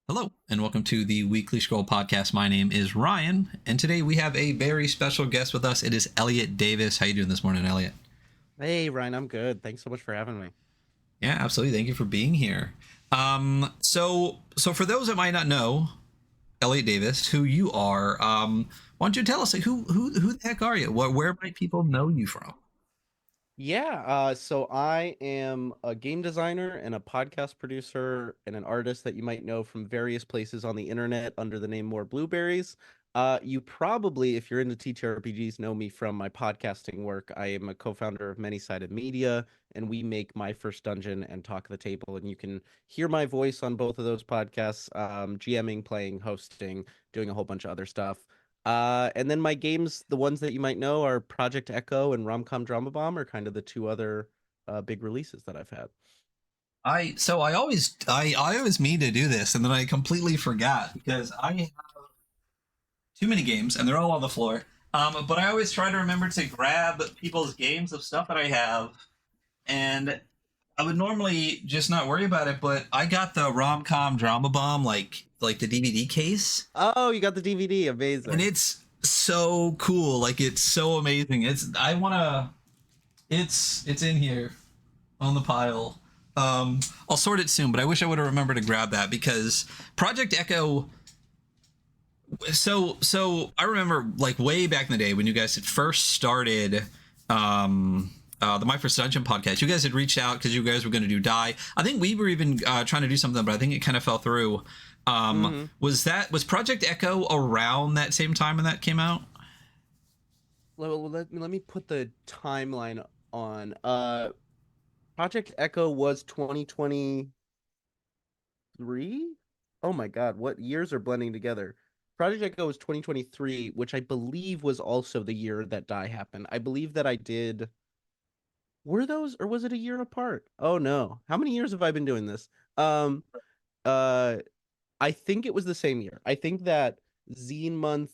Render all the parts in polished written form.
Hello, and welcome to the Weekly Scroll Podcast. My name is Ryan, and today we have a very special guest with us. It is Elliot Davis. How you doing this morning, Elliot? Hey, Ryan, I'm good. Thanks so much for having me. Yeah, absolutely. Thank you for being here. So for those that might not know Elliot Davis, who you are, why don't you tell us, like, who the heck are you? Where might people know you from? So I am a game designer and a podcast producer and an artist that you might know from various places on the internet under the name More Blueberries. You probably, if you're into TTRPGs, know me from my podcasting work. I am a co-founder of Many Sided Media, and we make My First Dungeon and Talk the Table, and you can hear my voice on both of those podcasts, GMing, playing, hosting, doing a whole bunch of other stuff. And then my games, the ones that you might know, are Project Echo and Romcom Drama Bomb, are kind of the two other big releases that I've had. I always mean to do this, and then I completely forgot because I have too many games, and they're all on the floor. But I always try to remember to grab people's games of stuff that I have, and I would normally just not worry about it, but I got the rom-com drama bomb, like the DVD case, Oh, you got the DVD. and Amazing. it's so cool. Like, it's so amazing. It's in here on the pile. I'll sort it soon, but I wish I would have remembered to grab that because Project Echo. So I remember, like, way back in the day when you guys had first started the My First Dungeon podcast. You guys had reached out because you guys were going to do Die. I think we were even trying to do something, but I think it kind of fell through. Hmm. Was Project Echo around that same time when that came out? Let me put the timeline on. Project Echo was 2023. Oh my God, what years are blending together? Project Echo was 2023, which I believe was also the year that Die happened. I believe that I did. Were those, or was it a year apart? Oh no. How many years have I been doing this? Um, uh, I think it was the same year. I think that Zine month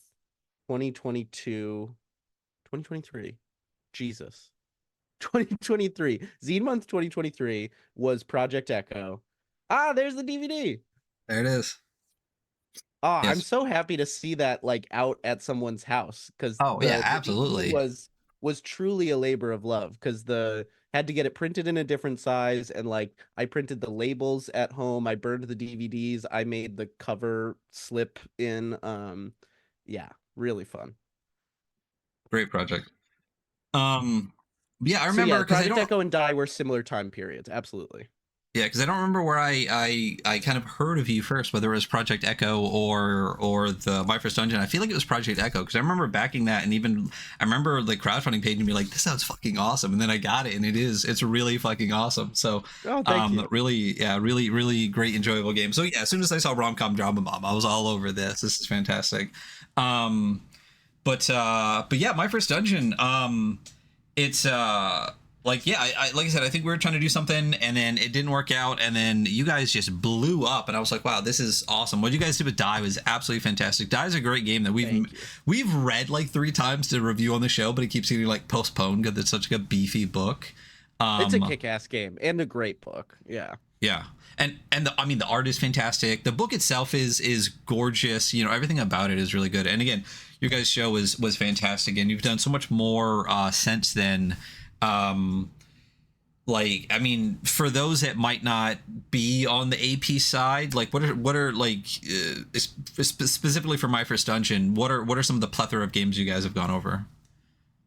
2022, 2023. Jesus. 2023. Zine month 2023 was Project Echo. Ah, there's the DVD. There it is. Ah, I'm Yes. so happy to see that like out at someone's house because Oh yeah, the DVD absolutely. was truly a labor of love because the had to get it printed in a different size and like I printed the labels at home, I burned the DVDs, I made the cover slip in. Yeah, really fun. Great project. Um, yeah, I So remember yeah, because I Project don't. Echo and Die were similar time periods, absolutely. Yeah, because I don't remember where I kind of heard of you first, whether it was Project Echo or the My First Dungeon. I feel like it was Project Echo because I remember backing that, and even I remember the crowdfunding page and be like, "This sounds fucking awesome," and then I got it, and it's really fucking awesome. So, Oh, thank you. really, yeah, really great, enjoyable game. So yeah, as soon as I saw Romcom Drama Bomb, I was all over this. This is fantastic. Um, but yeah, My First Dungeon. It's like, yeah, like I said, I think we were trying to do something and then it didn't work out, and then you guys just blew up, and I was like, wow, this is awesome. What you guys did with Die was absolutely fantastic. Die is a great game that Thank you. we've read like three times to review on the show, but it keeps getting like postponed because it's such like a beefy book. It's a um kick-ass game and a great book. Yeah. yeah, I mean, the art is fantastic, the book itself is gorgeous, everything about it is really good. And again, your guys show was fantastic, and you've done so much more since then. um like, I mean, for those that might not be on the AP side, like, what are like, specifically for My First Dungeon, what are some of the plethora of games you guys have gone over?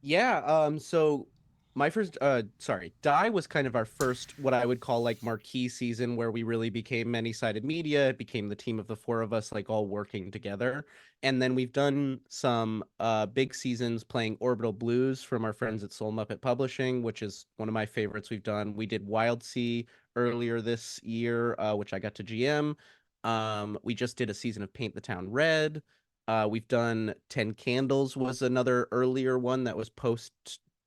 Yeah, so my first sorry, Die was kind of our first what I would call like marquee season where we really became many-sided media. It became the team of the four of us like all working together. And then we've done some big seasons playing Orbital Blues from our friends at Soul Muppet Publishing, which is one of my favorites we've done. We did Wild Sea earlier this year, which I got to GM. We just did a season of Paint the Town Red. We've done 10 Candles was another earlier one that was post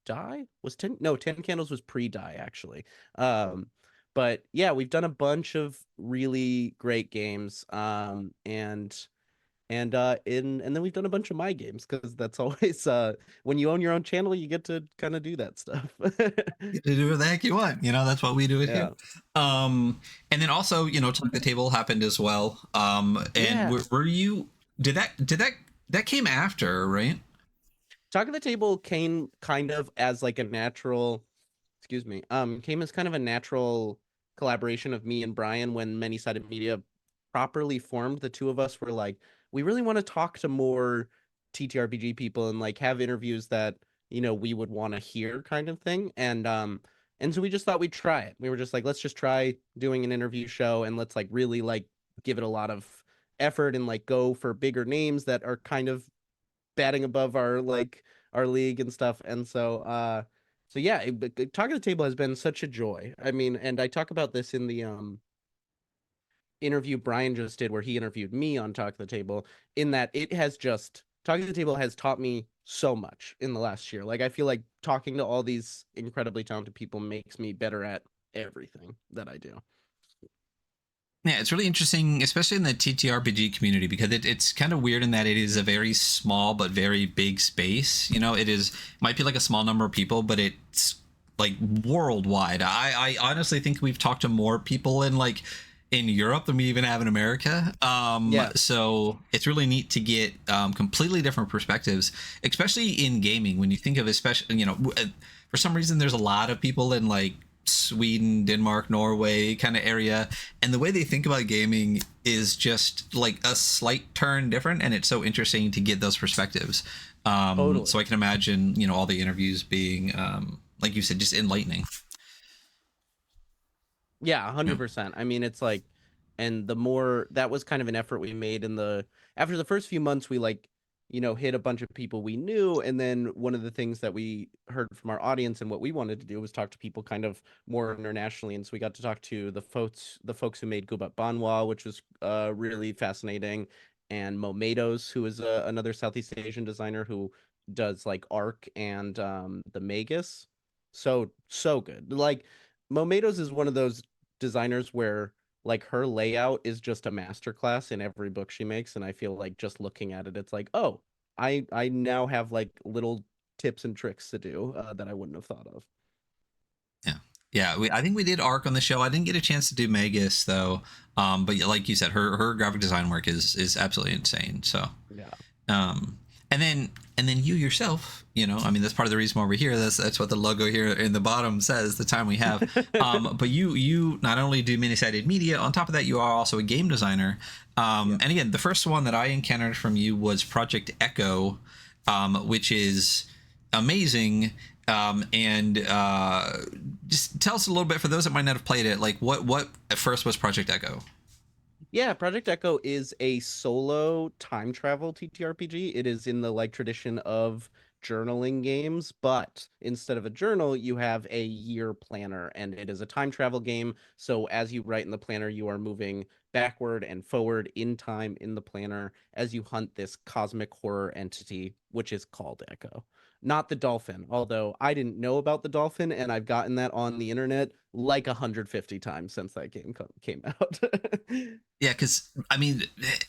die. Was 10 no 10 Candles was pre-die actually. Um but yeah, we've done a bunch of really great games. And And then we've done a bunch of my games because that's always when you own your own channel, you get to kind of do that stuff. You can do what the heck you want. That's what we do it here. Yeah. And then also, Talk the Table happened as well. And Yeah. were you? Did that came after, right? Talk of the Table came kind of as like a natural, excuse me, came as kind of a natural collaboration of me and Brian when Many Sided Media properly formed. The two of us were like, we really want to talk to more TTRPG people and like have interviews that, we would want to hear kind of thing. And so we just thought we'd try it. We were just like, let's just try doing an interview show and let's like really like give it a lot of effort and like go for bigger names that are kind of batting above our league and stuff. And so yeah, talking to the table has been such a joy. I mean, and I talk about this in the interview Brian just did, where he interviewed me on Talk to the Table. In that, it has just Talking to the Table has taught me so much in the last year. Like I feel like talking to all these incredibly talented people makes me better at everything that I do. Yeah, it's really interesting, especially in the TTRPG community, because it's kind of weird in that it is a very small but very big space. Might be like a small number of people, but it's like worldwide. I honestly think we've talked to more people in Europe than we even have in America. Yeah, So it's really neat to get completely different perspectives, especially in gaming. When you think of, especially, for some reason, there's a lot of people in Sweden, Denmark, Norway kind of area, and the way they think about gaming is just like a slight turn different, and it's so interesting to get those perspectives. totally. So I can imagine, all the interviews being, like you said, just enlightening. Yeah, Yeah. 100%. I mean, it's like, and the more that was kind of an effort we made after the first few months, we like, hit a bunch of people we knew. And then one of the things that we heard from our audience and what we wanted to do was talk to people kind of more internationally. And so we got to talk to the folks who made Gubat Banwa, which was really fascinating, and Momados, who is another Southeast Asian designer who does like Arc and the Magus. So good. Like Momados is one of those designers where like her layout is just a masterclass in every book she makes, and I feel like just looking at it, it's like, oh, I now have like little tips and tricks to do that I wouldn't have thought of. Yeah. Yeah, I think we did Arc on the show. I didn't get a chance to do Magus though. But like you said, her graphic design work is absolutely insane. So, Yeah. um, and then you yourself, I mean, that's part of the reason why we're here. That's what the logo here in the bottom says. The time we have. But you not only do many-sided media. On top of that, you are also a game designer. Yeah. And again, the first one that I encountered from you was Project Ecco, which is amazing. And just tell us a little bit, for those that might not have played it, like what at first was Project Echo. Yeah, Project Echo is a solo time travel TTRPG. It is in the like tradition of journaling games, but instead of a journal, you have a year planner, and it is a time travel game. So as you write in the planner, you are moving backward and forward in time in the planner as you hunt this cosmic horror entity, which is called Echo. Not the dolphin, although I didn't know about the dolphin, and I've gotten that on the internet like 150 times since that game came out. Yeah, because I mean,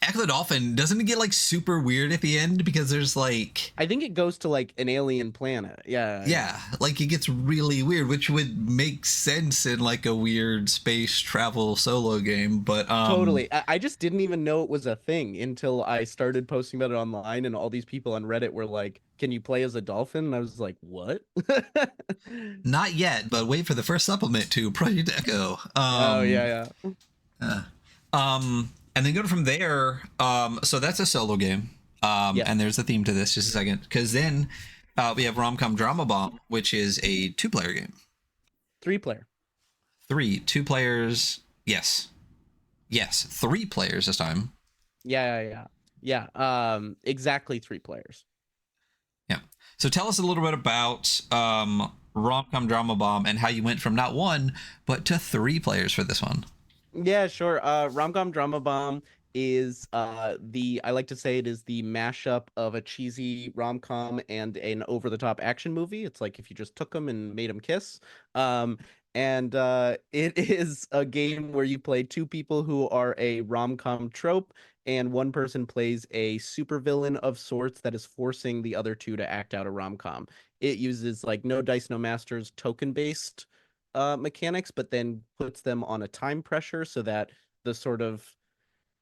Echo the Dolphin doesn't it get super weird at the end, because there's I think it goes to like an alien planet. Yeah, yeah. yeah, it gets really weird, which would make sense in a weird space travel solo game. But Totally. I just didn't even know it was a thing until I started posting about it online, and all these people on Reddit were like, "Can you play as a dolphin?" And I was like, "What?" not yet. But wait for the first supplement to Project Echo. Oh yeah, yeah. Uh, and then go from there. So that's a solo game. And Yes. there's a theme to this. Just a second, because then we have Romcom Drama Bomb, which is a two-player game. 3 player. Two players. Yes, three players this time. Yeah, yeah, yeah. Exactly 3 players. Yeah. So tell us a little bit about Romcom Drama Bomb and how you went from not one but to three players for this one. Yeah, sure. Romcom Drama Bomb is the I like to say it is the mashup of a cheesy rom-com and an over-the-top action movie. It's like if you just took them and made them kiss. Um and it is a game where you play two people who are a rom-com trope, and one person plays a supervillain of sorts that is forcing the other two to act out a rom-com. It uses like no dice, no masters, token-based mechanics, but then puts them on a time pressure so that the sort of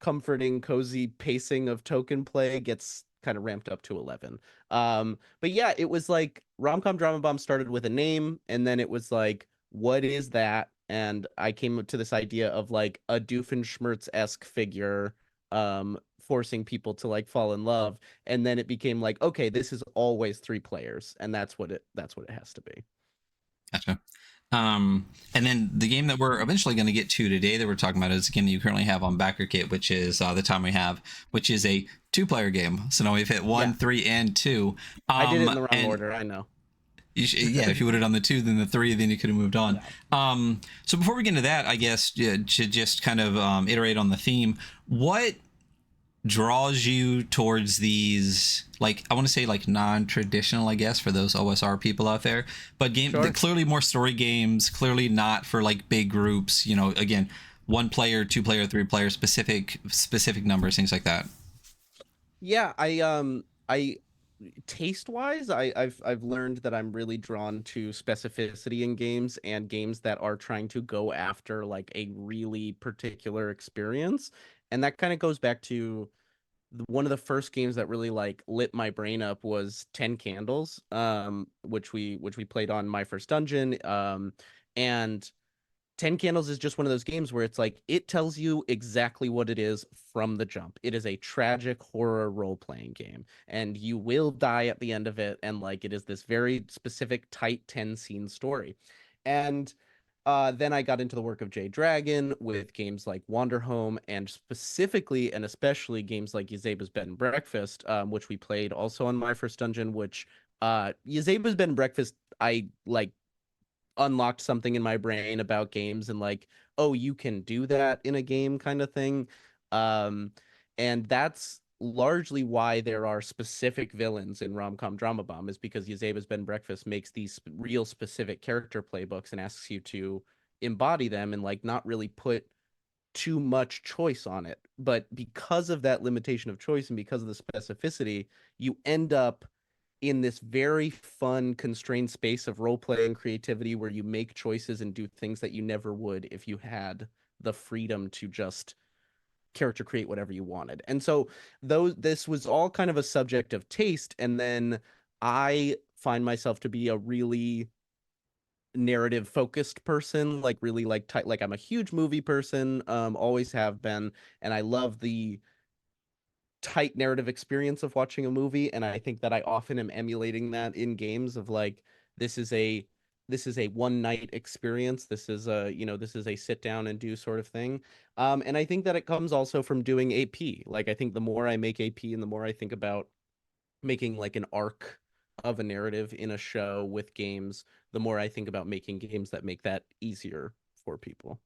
comforting, cozy pacing of token play gets kind of ramped up to 11. But yeah, it was like Romcom Drama Bomb started with a name, and then it was like, what is that? And I came up to this idea of like a Doofenshmirtz-esque figure forcing people to like fall in love. And then it became like, okay, this is always three players, and that's what it has to be. Gotcha. And then the game that we're eventually going to get to today that we're talking about is a game that you currently have on BackerKit, which is The Time We Have, which is a two-player game. So now we've hit one, Yeah. 3, and 2. I did it in the wrong and order, I know. yeah, if you would have done the 2, then the 3, then you could have moved on. Yeah. So before we get into that, I guess to just kind of iterate on the theme, what draws you towards these, like, I want to say like non-traditional, I guess, for those OSR people out there, but Sure. clearly more story games, clearly not for like big groups, you know, again, one player, two player, three player, specific numbers, things like that. Yeah, I taste wise, I've learned that I'm really drawn to specificity in games and games that are trying to go after like a really particular experience. And that kind of goes back to one of the first games that really like lit my brain up was 10 Candles, which we played on My First Dungeon. And 10 Candles is just one of those games where it's like it tells you exactly what it is from the jump. It is a tragic horror role-playing game, and you will die at the end of it, and like it is this very specific tight 10 scene story. And then I got into the work of Jay Dragon with games like Wanderhome, and specifically and especially games like Yazeba's Bed and Breakfast, which we played also on My First Dungeon, which Yazeba's Bed and Breakfast, I like unlocked something in my brain about games and like, oh, you can do that in a game kind of thing. Um, and that's largely why there are specific villains in Romcom Drama Bomb, is because Yazeba's Bed and Breakfast makes these real specific character playbooks and asks you to embody them and like not really put too much choice on it. But because of that limitation of choice and because of the specificity, you end up in this very fun, constrained space of role playing creativity where you make choices and do things that you never would if you had the freedom to just character create whatever you wanted. And so this was all kind of a subject of taste. And then I find myself to be a really narrative focused person, like really like tight, like I'm a huge movie person, always have been, and I love the tight narrative experience of watching a movie, and I think that I often am emulating that in games of like this is a this is a one night experience, this is a this is a sit down and do sort of thing. And I think that it comes also from doing AP. Like I think the more I make AP and the more I think about making like an arc of a narrative in a show with games, the more I think about making games that make that easier for people.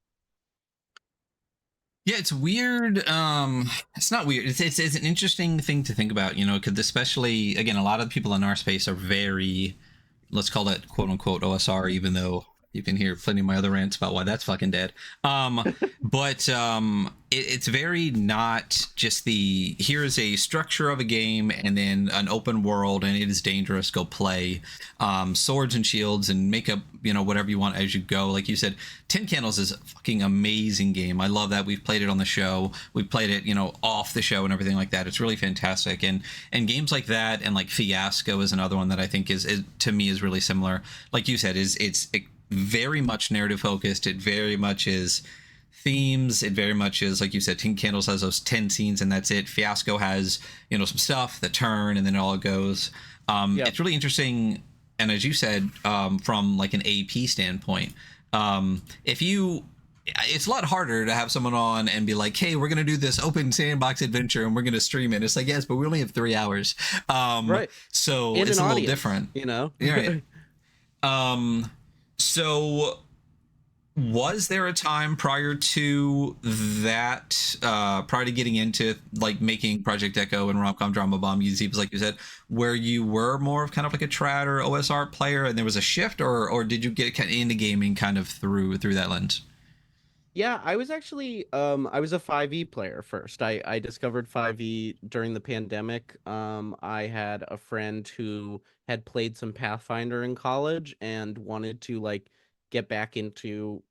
Yeah, it's weird. It's not weird. It's an interesting thing to think about, you know, because especially again, a lot of the people in our space are very, let's call it quote unquote OSR, even though you can hear plenty of my other rants about why that's fucking dead. But it's very not just the here's a structure of a game and then an open world and it is dangerous, go play. Swords and shields and make up, you know, whatever you want as you go. Like you said, 10 Candles is a fucking amazing game. I love that. We've played it on the show. We've played it, you know, off the show and everything like that. It's really fantastic. And games like that and like Fiasco is another one that I think is to me is really similar. Like you said, it's very much narrative focused. It very much is themes. It very much is, like you said, 10 Candles has those 10 scenes and that's it. Fiasco has, you know, some stuff, the turn, and then it all goes. Yeah. It's really interesting. And as you said, from like an AP standpoint, if you it's a lot harder to have someone on and be like, hey, we're going to do this open sandbox adventure and we're going to stream it. It's like, yes, but we only have 3 hours. Right. So In it's an a little audience, different. you know? Right. So Was there a time prior to that, prior to getting into like making Project Echo and Romcom Drama Bomb UZs, like you said, where you were more of kind of like a trad or OSR player, and there was a shift, or did you get kind of into gaming kind of through that lens? Yeah, I was actually I was a 5e player first. I discovered 5e during the pandemic. I had a friend who had played some Pathfinder in college and wanted to like get back into,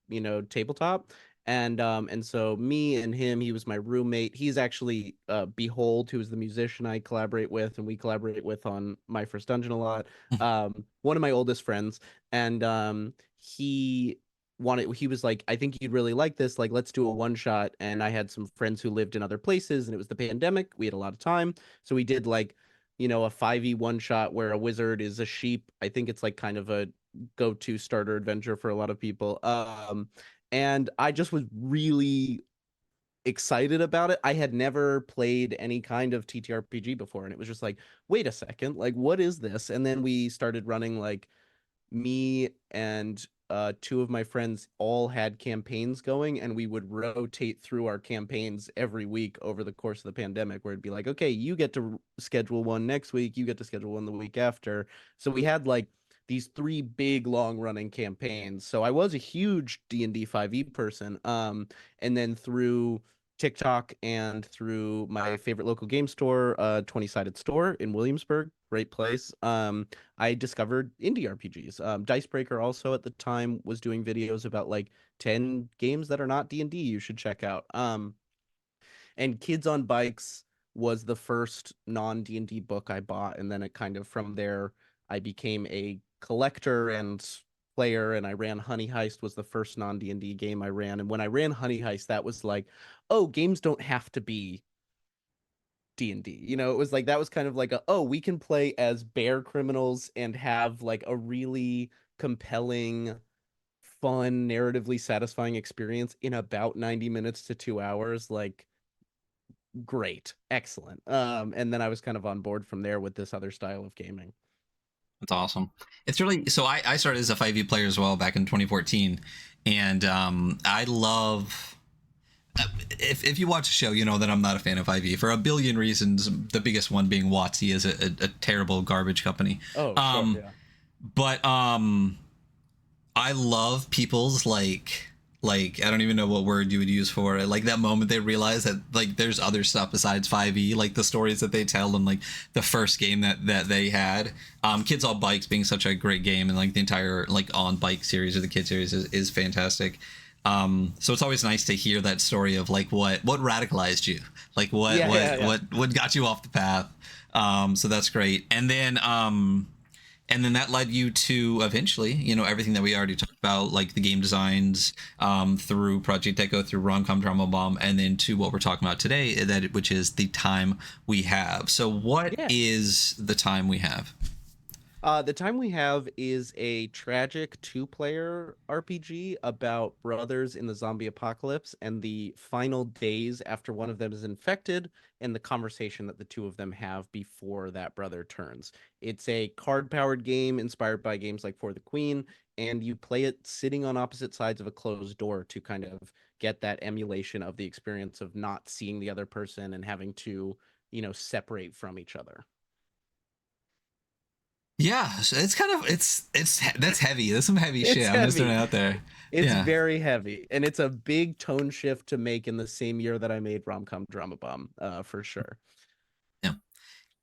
tabletop. And so me and him, he was my roommate. He's actually Behold, who is the musician I collaborate with and we collaborate with on My First Dungeon a lot. One of my oldest friends. And he was like, I think you'd really like this, like let's do a one shot. And I had some friends who lived in other places and it was the pandemic, we had a lot of time, so we did like, a 5e one shot where a wizard is a sheep. I think it's like kind of a go-to starter adventure for a lot of people. And I just was really excited about it. I had never played any kind of TTRPG before, and it was just like, wait a second, like what is this? And then we started running like, me and two of my friends all had campaigns going, and we would rotate through our campaigns every week over the course of the pandemic, where it'd be like, okay, you get to schedule one next week, you get to schedule one the week after. So we had like these three big long running campaigns. So I was a huge D&D 5e person. And then through TikTok and through my favorite local game store, 20 Sided Store in Williamsburg, great place. I discovered indie RPGs. Dicebreaker also at the time was doing videos about like 10 games that are not D&D you should check out. And Kids on Bikes was the first non D&D book I bought, and then it kind of from there I became a collector and player, and I ran Honey Heist was the first non D&D game I ran. And when I ran Honey Heist, that was like, oh, games don't have to be D&D. It was like that was kind of like a, oh, we can play as bear criminals and have like a really compelling, fun, narratively satisfying experience in about 90 minutes to 2 hours. Like great, excellent. And then I was kind of on board from there with this other style of gaming. That's awesome. It's really so. I started as a 5e player as well back in 2014, and I love. If you watch the show, you know that I'm not a fan of 5e for a billion reasons. The biggest one being WotC is a terrible garbage company. Oh, sure, Um, yeah. but I love people's like I don't even know what word you would use for it. Like that moment they realize that like there's other stuff besides 5e, like the stories that they tell and like the first game that they had. Kids on Bikes being such a great game, and like the entire like on bike series or the kid series is fantastic. So it's always nice to hear that story of like what radicalized you, like what Yeah, what yeah, yeah. what got you off the path. So that's great. And then that led you to eventually, everything that we already talked about, like the game designs, through Project Echo, through Romcom Drama Bomb, and then to what we're talking about today, which is the time we have. So, what Yeah. is the time we have? The time we have is a tragic two-player RPG about brothers in the zombie apocalypse and the final days after one of them is infected, and the conversation that the two of them have before that brother turns. It's a card-powered game inspired by games like For the Queen, and you play it sitting on opposite sides of a closed door to kind of get that emulation of the experience of not seeing the other person and having to, separate from each other. Yeah, so it's kind of it's that's heavy. There's some heavy shit. It's I'm just throwing heavy. it out there. It's Yeah, very heavy, and it's a big tone shift to make in the same year that I made Romcom Drama Bomb, for sure. yeah,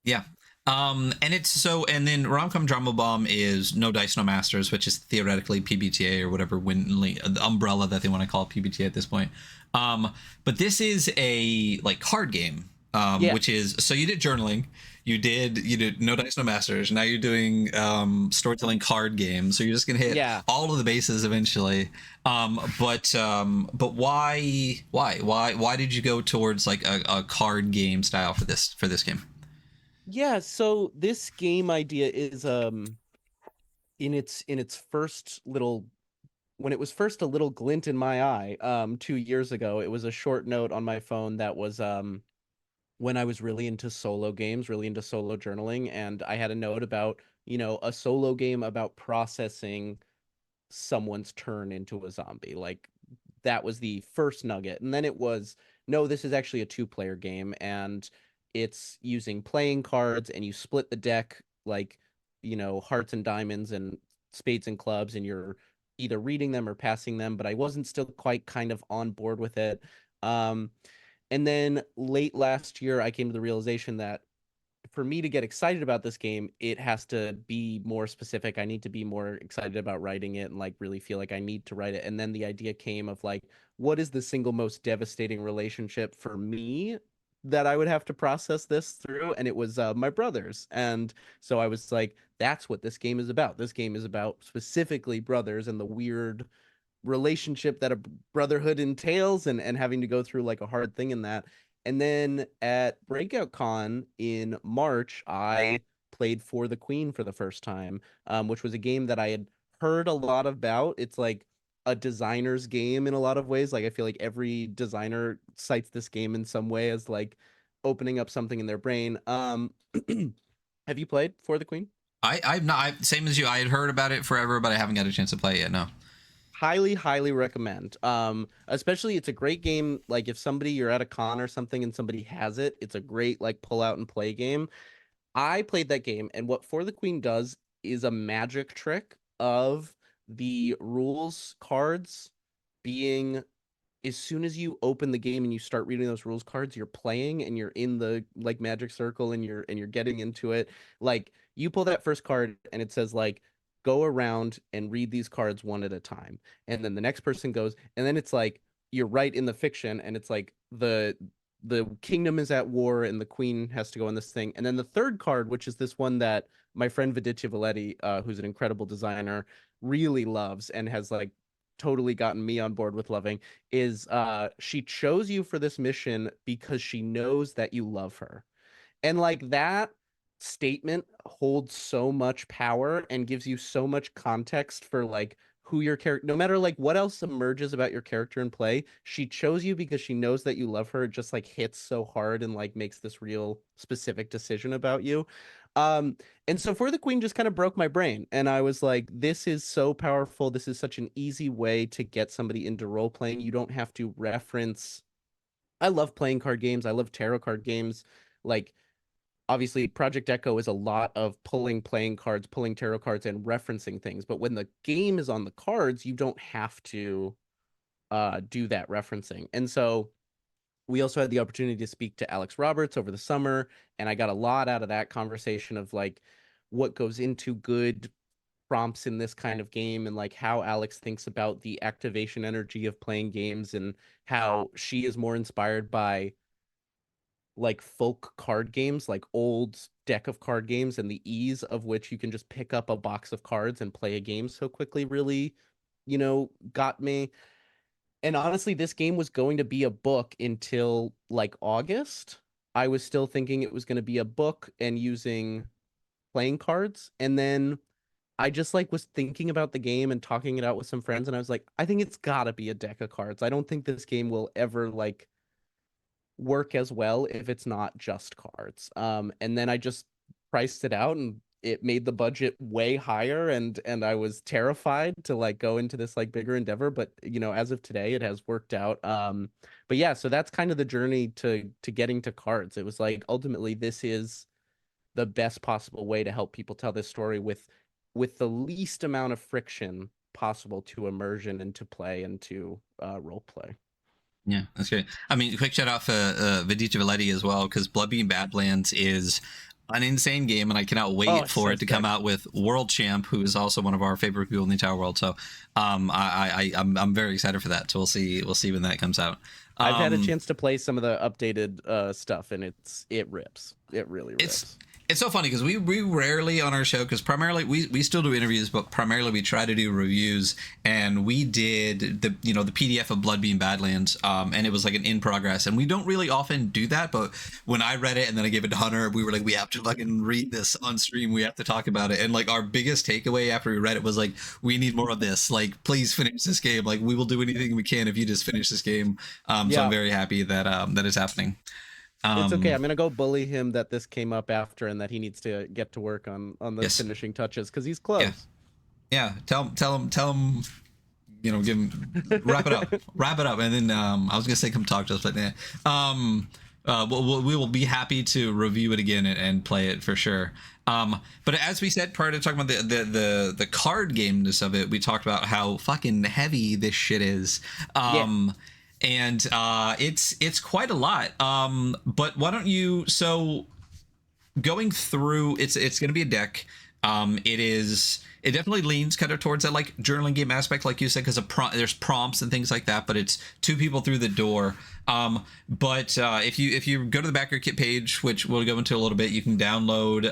yeah. And it's so, and then Romcom Drama Bomb is No Dice No Masters, which is theoretically PBTA or whatever the umbrella that they want to call PBTA at this point. But this is a like card game, Yeah, which is so you did journaling, you did No Dice No Masters. Now you're doing storytelling card games, so you're just gonna hit yeah. all of the bases eventually. But why did you go towards like a card game style for this game? Yeah, so this game idea is in its first little when it was first a little glint in my eye 2 years ago. It was a short note on my phone that was when I was really into solo games, really into solo journaling, and I had a note about, a solo game about processing someone's turn into a zombie. Like that was the first nugget. And then it was, no, this is actually a two-player game, and it's using playing cards, and you split the deck like, hearts and diamonds and spades and clubs, and you're either reading them or passing them, but I wasn't still quite kind of on board with it. Um, and then late last year, I came to the realization that for me to get excited about this game, it has to be more specific. I need to be more excited about writing it and like really feel like I need to write it. And then the idea came of like, what is the single most devastating relationship for me that I would have to process this through? And it was my brothers. And so I was like, that's what this game is about. This game is about specifically brothers and the weird relationship that a brotherhood entails, and having to go through like a hard thing in that. And then at Breakout Con in March, I played For the Queen for the first time, which was a game that I had heard a lot about. It's like a designer's game in a lot of ways. Like I feel like every designer cites this game in some way as like opening up something in their brain. Have you played For the Queen? I've not same as you. I had heard about it forever, but I haven't got a chance to play it yet. No. Highly recommend. Especially it's a great game. Like if somebody you're at a con or something and somebody has it, it's a great like pull out and play game. I played that game, and what For the Queen does is a magic trick of the rules cards being, as soon as you open the game and you start reading those rules cards, you're playing and you're in the like magic circle, and you're getting into it. Like you pull that first card and it says like, go around and read these cards one at a time. And then the next person goes, and then it's like you're right in the fiction, and it's like the kingdom is at war and the queen has to go on this thing. And then the third card, which is this one that my friend Viditya Valetti, who's an incredible designer, really loves and has like totally gotten me on board with loving, is she chose you for this mission because she knows that you love her. And like that statement holds so much power and gives you so much context for like who your character, no matter like what else emerges about your character in play, she chose you because she knows that you love her. It just like hits so hard and like makes this real specific decision about you. Um, and so For the Queen just kind of broke my brain. And I was like, this is so powerful. This is such an easy way to get somebody into role playing. You don't have to reference. I love playing card games. I love tarot card games. Like obviously Project Echo is a lot of pulling playing cards, pulling tarot cards, and referencing things. But when the game is on the cards, you don't have to do that referencing. And so we also had the opportunity to speak to Alex Roberts over the summer, and I got a lot out of that conversation of like what goes into good prompts in this kind of game, and like how Alex thinks about the activation energy of playing games, and how she is more inspired by like folk card games, like old deck of card games, and the ease of which you can just pick up a box of cards and play a game so quickly really, got me. And honestly, this game was going to be a book until like August. I was still thinking it was going to be a book and using playing cards. And then I just like was thinking about the game and talking it out with some friends, and I was like, I think it's gotta be a deck of cards. I don't think this game will ever like work as well if it's not just cards. And then I just priced it out, and it made the budget way higher, and I was terrified to like go into this like bigger endeavor, but as of today it has worked out. But yeah, so that's kind of the journey to getting to cards. It was like ultimately this is the best possible way to help people tell this story with the least amount of friction possible to immersion and to play and to role play. Yeah, that's great. I mean, quick shout out for Vidita Valetti as well, because Bloodbeam Badlands is an insane game, and I cannot Oh, wait it's for so it to come sick. out with World Champ, who is also one of our favorite people in the entire world. So, I'm very excited for that. So we'll see when that comes out. I've had a Um, chance to play some of the updated stuff, and it rips. It really it's rips. it's so funny because we rarely on our show, because primarily we still do interviews, but primarily we try to do reviews. And we did the PDF of Bloodbeam Badlands, and it was like an in progress, and we don't really often do that. But when I read it and then I gave it to Hunter, we were like, we have to fucking read this on stream, we have to talk about it. And like our biggest takeaway after we read it was like, we need more of this, like please finish this game, like we will do anything we can if you just finish this game. So I'm Yeah, very happy that that is happening. it's okay. um I'm gonna go bully him that this came up after and that he needs to get to work on the yes. finishing touches because he's Yeah. close. Yeah, tell him. You know, give him wrap it up, and then I was gonna say come talk to us, but yeah. We will be happy to review it again and play it for sure. But as we said prior to talking about the card gameness of it, we talked about how fucking heavy this shit is. Yeah. And it's quite a lot. But why don't you so going through it's going to be a deck. It definitely leans kind of towards that like journaling game aspect, like you said, because there's prompts and things like that, but it's two people through the door. But if you go to the backer kit page, which we'll go into a little bit, you can download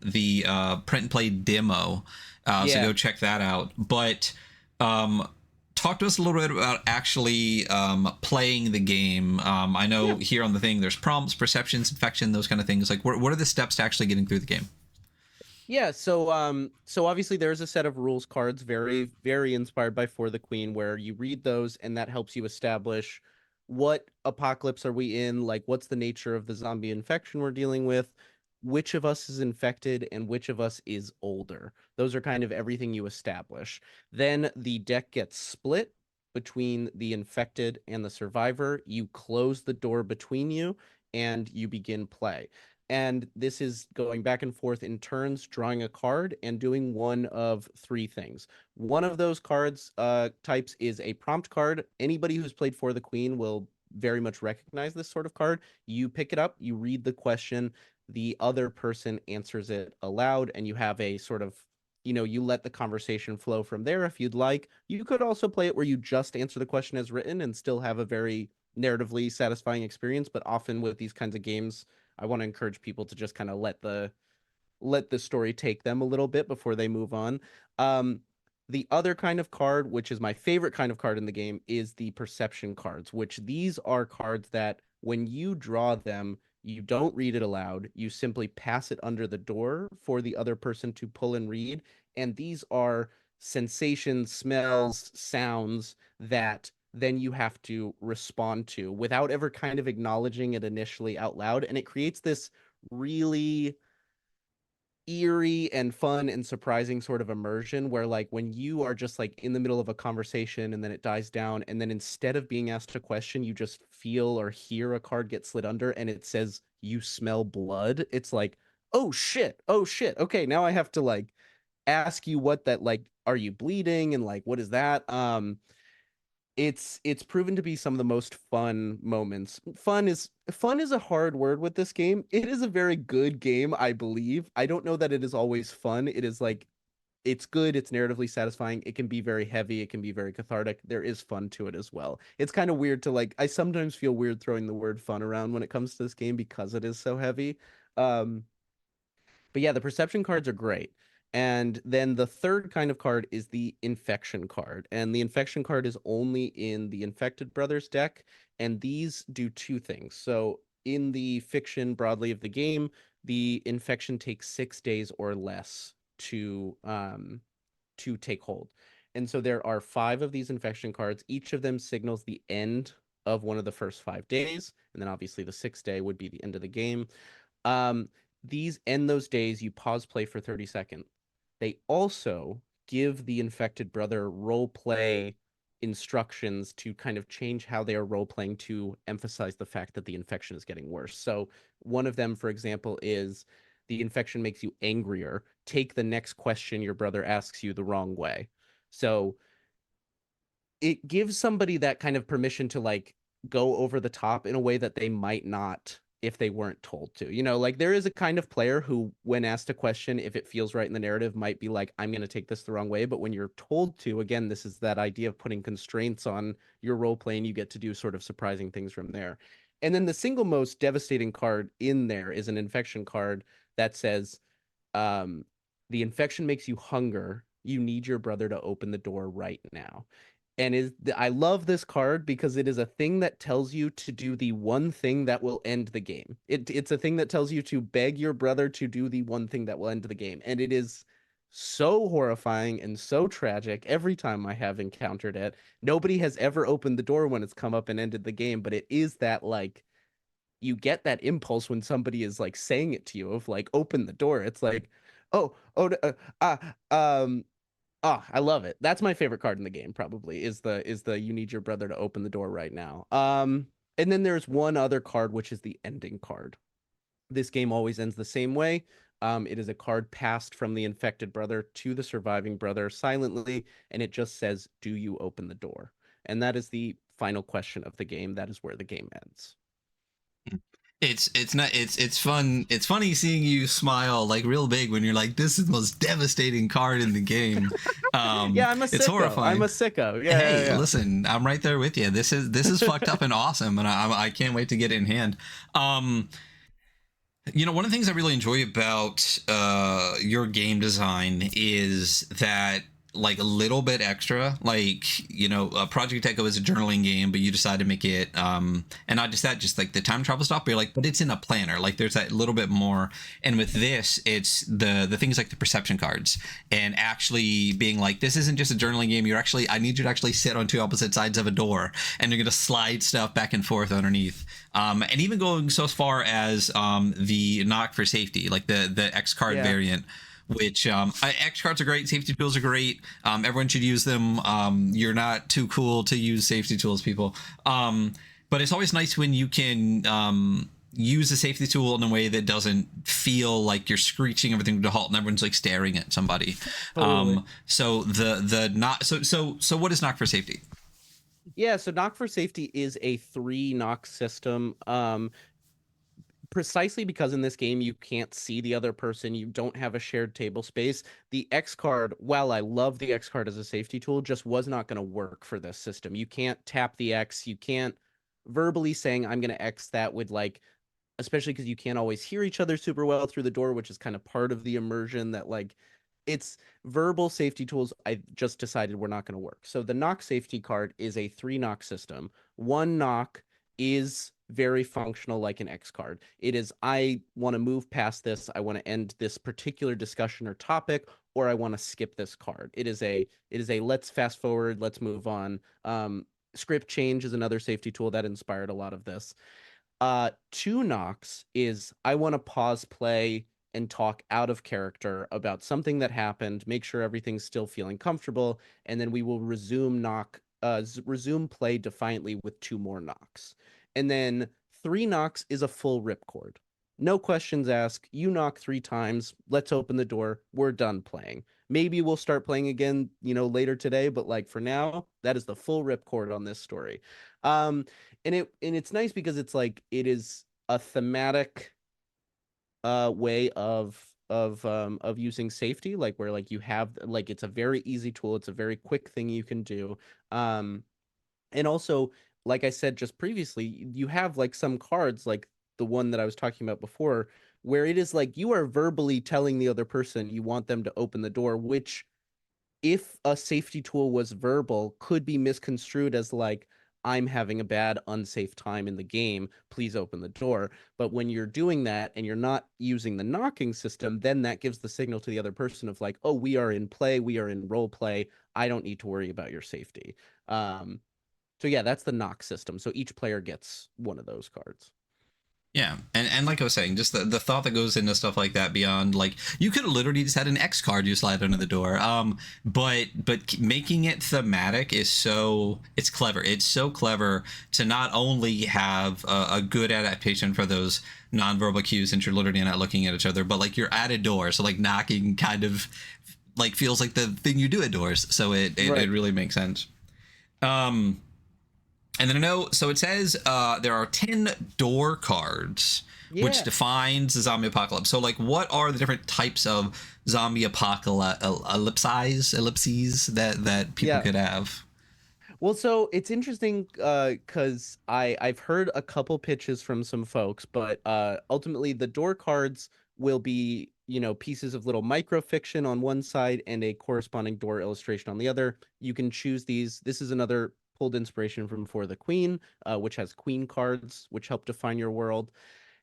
the print and play demo. So go check that out. But talk to us a little bit about actually playing the game. I know here on the thing there's prompts, perceptions, infection, those kind of things. Like what are the steps to actually getting through the game? Yeah, so obviously there's a set of rules cards very very inspired by For the Queen where you read those and that helps you establish what apocalypse are we in, like what's the nature of the zombie infection we're dealing with, which of us is infected and which of us is older. Those are kind of everything you establish. Then the deck gets split between the infected and the survivor. You close the door between you and you begin play, and this is going back and forth in turns, drawing a card and doing one of three things. One of those cards types is a prompt card. Anybody who's played For the Queen will very much recognize this sort of card. You pick it up, you read the question, the other person answers it aloud, and you have a sort of, you let the conversation flow from there if you'd like. You could also play it where you just answer the question as written and still have a very narratively satisfying experience, but often with these kinds of games, I want to encourage people to just kind of let the story take them a little bit before they move on. Um, the other kind of card, which is my favorite kind of card in the game, is the perception cards, which these are cards that when you draw them, you don't read it aloud. You simply pass it under the door for the other person to pull and read. And these are sensations, smells, sounds that then you have to respond to without ever kind of acknowledging it initially out loud. And it creates this really eerie and fun and surprising sort of immersion where like when you are just like in the middle of a conversation and then it dies down and then instead of being asked a question you just feel or hear a card get slid under and it says you smell blood. It's like, oh shit, okay, now I have to like ask you what that, like, are you bleeding and like what is that. It's proven to be some of the most fun moments. Fun is a hard word with this game. It is a very good game, I believe. I don't know that it is always fun. It is like it's good, it's narratively satisfying. It can be very heavy, it can be very cathartic. There is fun to it as well. It's kind of weird to like I sometimes feel weird throwing the word fun around when it comes to this game because it is so heavy. Um but yeah, the perception cards are great. And then the third kind of card is the infection card. And the infection card is only in the Infected Brothers deck. And these do two things. So in the fiction broadly of the game, the infection takes 6 days or less to take hold. And so there are five of these infection cards. Each of them signals the end of one of the first 5 days. And then obviously the sixth day would be the end of the game. Um, these end those days, you pause play for 30 seconds. They also give the infected brother role play instructions to kind of change how they are role playing to emphasize the fact that the infection is getting worse. So, one of them, for example, is the infection makes you angrier. Take the next question your brother asks you the wrong way. So, it gives somebody that kind of permission to like go over the top in a way that they might not if they weren't told to. Like there is a kind of player who, when asked a question, if it feels right in the narrative, might be like, I'm going to take this the wrong way. But when you're told to, again, this is that idea of putting constraints on your role play, and you get to do sort of surprising things from there. And then the single most devastating card in there is an infection card that says, um, the infection makes you hunger. You need your brother to open the door right now. And I love this card because it is a thing that tells you to do the one thing that will end the game. It's a thing that tells you to beg your brother to do the one thing that will end the game. And it is so horrifying and so tragic every time I have encountered it. Nobody has ever opened the door when it's come up and ended the game, but it is that like you get that impulse when somebody is like saying it to you of like open the door. It's like, oh, oh, uh, um Oh, I love it. That's my favorite card in the game, probably, is the you need your brother to open the door right now. And then there's one other card, which is the ending card. This game always ends the same way. It is a card passed from the infected brother to the surviving brother silently, and it just says, "Do you open the door?" And that is the final question of the game. That is where the game ends. It's not it's fun. It's funny seeing you smile like real big when you're like, this is the most devastating card in the game. Yeah, I'm a It's sicko. I'm a horrifying. sicko. Yeah, yeah, Hey, yeah. listen, I'm right there with you. This is fucked up and awesome, and I can't wait to get it in hand. Um, one of the things I really enjoy about your game design is that like a little bit extra, like Project Echo is a journaling game, but you decide to make it and not just that, just like the time travel stuff, but you're like, but it's in a planner, like there's that little bit more. And with this, it's the things like the perception cards, and actually being like, this isn't just a journaling game, you're actually, I need you to actually sit on two opposite sides of a door, and you're going to slide stuff back and forth underneath. And even going so far as the knock for safety, like the X card Yeah. variant, which X cards are great, safety tools are great. Everyone should use them. You're not too cool to use safety tools, people. But it's always nice when you can use a safety tool in a way that doesn't feel like you're screeching everything to a halt and everyone's like staring at somebody. Totally. So the not so what is knock for safety? Yeah, so knock for safety is a three knock system. Precisely because in this game you can't see the other person, you don't have a shared table space. The X card, while I love the X card as a safety tool, just was not going to work for this system. You can't tap the X, you can't verbally saying I'm going to X that would like, especially because you can't always hear each other super well through the door, which is kind of part of the immersion that like it's verbal safety tools. I just decided we're not going to work. So the knock safety card is a three knock system. One knock is very functional like an X card. It is, I want to move past this, I want to end this particular discussion or topic, or I want to skip this card. It is a let's fast forward, let's move on. Script change is another safety tool that inspired a lot of this. Two knocks is I want to pause play and talk out of character about something that happened, make sure everything's still feeling comfortable, and then we will resume play defiantly with two more knocks. And then three knocks is a full ripcord. No questions asked. You knock three times. Let's open the door. We're done playing. Maybe we'll start playing again, later today, but like for now, that is the full ripcord on this story. Um, and it's nice because it's like it is a thematic way of using safety, like where like you have like it's a very easy tool, it's a very quick thing you can do. And also, like I said just previously, you have like some cards like the one that I was talking about before, where it is like you are verbally telling the other person you want them to open the door, which if a safety tool was verbal, could be misconstrued as like, I'm having a bad, unsafe time in the game. Please open the door. But when you're doing that and you're not using the knocking system, then that gives the signal to the other person of like, oh, we are in play, we are in role play. I don't need to worry about your safety. So yeah, that's the knock system. So each player gets one of those cards. Yeah, and like I was saying, just the thought that goes into stuff like that beyond like you could have literally just had an X card you slide under the door. But making it thematic is so it's clever. It's so clever to not only have a good adaptation for those nonverbal cues since you're literally not looking at each other, but like you're at a door, so like knocking kind of like feels like the thing you do at doors. So it Right. really makes sense. Um, and then I know, so it says there are 10 door cards, which Yeah. defines the zombie apocalypse. So, like, what are the different types of zombie apocalypse ellipses that people Yeah. could have? Well, so it's interesting because I've heard a couple pitches from some folks, but ultimately the door cards will be, pieces of little microfiction on one side and a corresponding door illustration on the other. You can choose these. This is another pulled inspiration from For the Queen, which has queen cards, which help define your world.